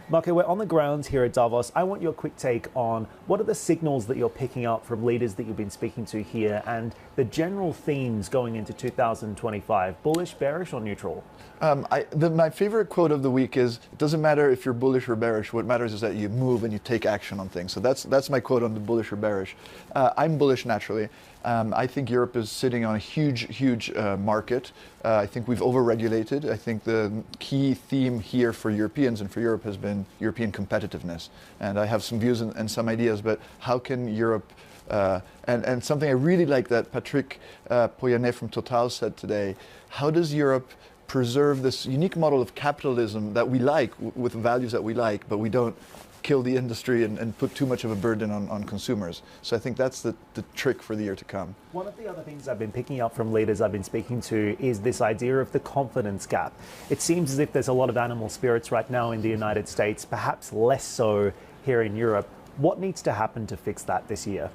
Marco, we're on the ground here at Davos. I want your quick take on what are the signals that you're picking up from leaders that you've been speaking to here and the general themes going into 2025, bullish, bearish, or neutral? My favorite quote of the week is, it doesn't matter if you're bullish or bearish, what matters is that you move and you take action on things. So that's my quote on the bullish or bearish. I'm bullish naturally. I think Europe is sitting on a huge market. I think we've overregulated. I think the key theme here for Europeans and for Europe has been European competitiveness. And I have some views and some ideas, but how can Europe, and something I really like that Patrick Pouyanné from Total said today, how does Europe preserve this unique model of capitalism that we like, with values that we like, but we don't kill the industry and put too much of a burden on consumers. So I think that's the trick for the year to come. One of the other things I've been picking up from leaders I've been speaking to is this idea of the confidence gap. It seems as if there's a lot of animal spirits right now in the United States, perhaps less so here in Europe. What needs to happen to fix that this year?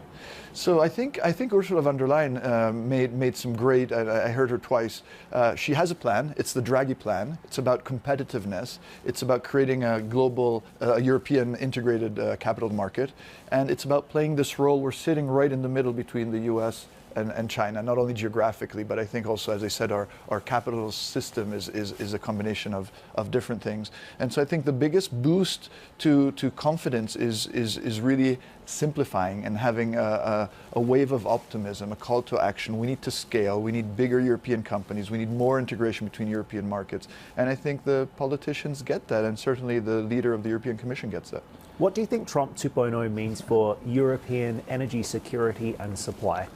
So I think Ursula von der Leyen made some great. I heard her twice. She has a plan. It's the Draghi plan. It's about competitiveness. It's about creating a global, European integrated capital market, and it's about playing this role. We're sitting right in the middle between the U.S. and China, not only geographically, but I think also, as I said, our capital system is a combination of different things. And so I think the biggest boost to confidence is really simplifying and having a wave of optimism, a call to action. We need to scale. We need bigger European companies. We need more integration between European markets. And I think the politicians get that, and certainly the leader of the European Commission gets that. What do you think Trump 2.0 means for European energy security and supply?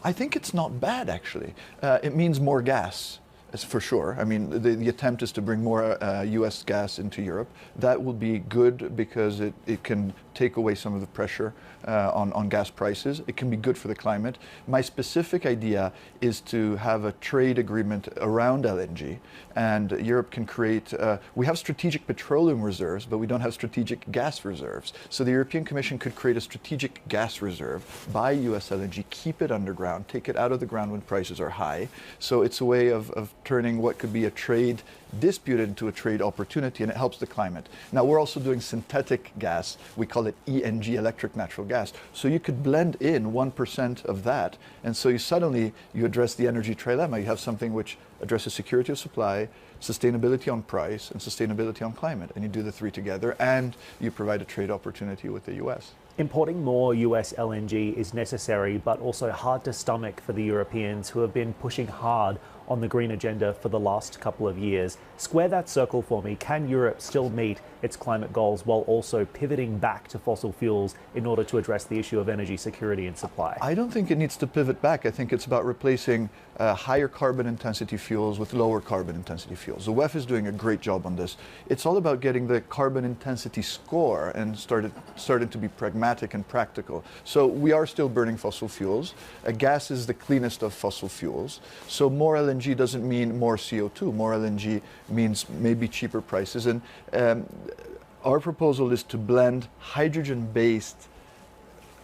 I think it's not bad, actually. It means more gas, for sure. I mean, the attempt is to bring more U.S. gas into Europe. That will be good because it can take away some of the pressure on gas prices. It can be good for the climate. My specific idea is to have a trade agreement around LNG, and Europe can create, we have strategic petroleum reserves, but we don't have strategic gas reserves. So the European Commission could create a strategic gas reserve, buy US LNG, keep it underground, take it out of the ground when prices are high. So it's a way of turning what could be a trade dispute into a trade opportunity, and it helps the climate. Now, we're also doing synthetic gas. We call it ENG, electric natural gas. So you could blend in 1% of that, and so you address the energy trilemma. You have something which addresses security of supply, sustainability on price, and sustainability on climate, and you do the three together, and you provide a trade opportunity with the US. Importing more US LNG is necessary, but also hard to stomach for the Europeans who have been pushing hard on the green agenda for the last couple of years. Square that circle for me. Can Europe still meet its climate goals while also pivoting back to fossil fuels in order to address the issue of energy security and supply? I don't think it needs to pivot back. I think it's about replacing higher carbon intensity fuels with lower carbon intensity fuels. The WEF is doing a great job on this. It's all about getting the carbon intensity score and starting to be pragmatic and practical. So we are still burning fossil fuels. Gas is the cleanest of fossil fuels. So more LNG doesn't mean more CO2. More LNG means maybe cheaper prices. And our proposal is to blend hydrogen-based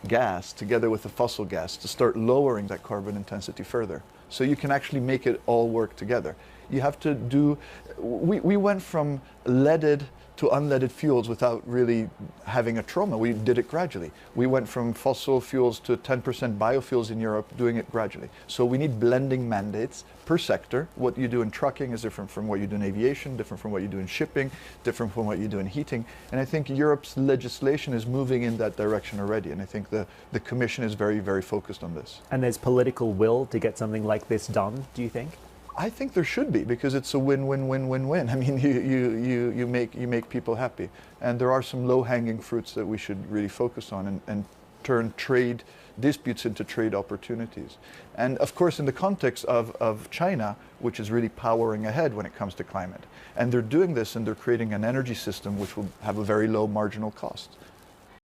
gas together with the fossil gas to start lowering that carbon intensity further. So you can actually make it all work together. You have to do, we went from leaded to unleaded fuels without really having a trauma. We did it gradually. We went from fossil fuels to 10% biofuels in Europe, doing it gradually. So we need blending mandates per sector. What you do in trucking is different from what you do in aviation, different from what you do in shipping, different from what you do in heating. And I think Europe's legislation is moving in that direction already. And I think the Commission is very focused on this. And there's political will to get something like this done, do you think? I think there should be, because it's a win-win-win-win-win. I mean, you make people happy, and there are some low-hanging fruits that we should really focus on and turn trade disputes into trade opportunities. And of course, in the context of China, which is really powering ahead when it comes to climate, and they're doing this, and they're creating an energy system which will have a very low marginal cost.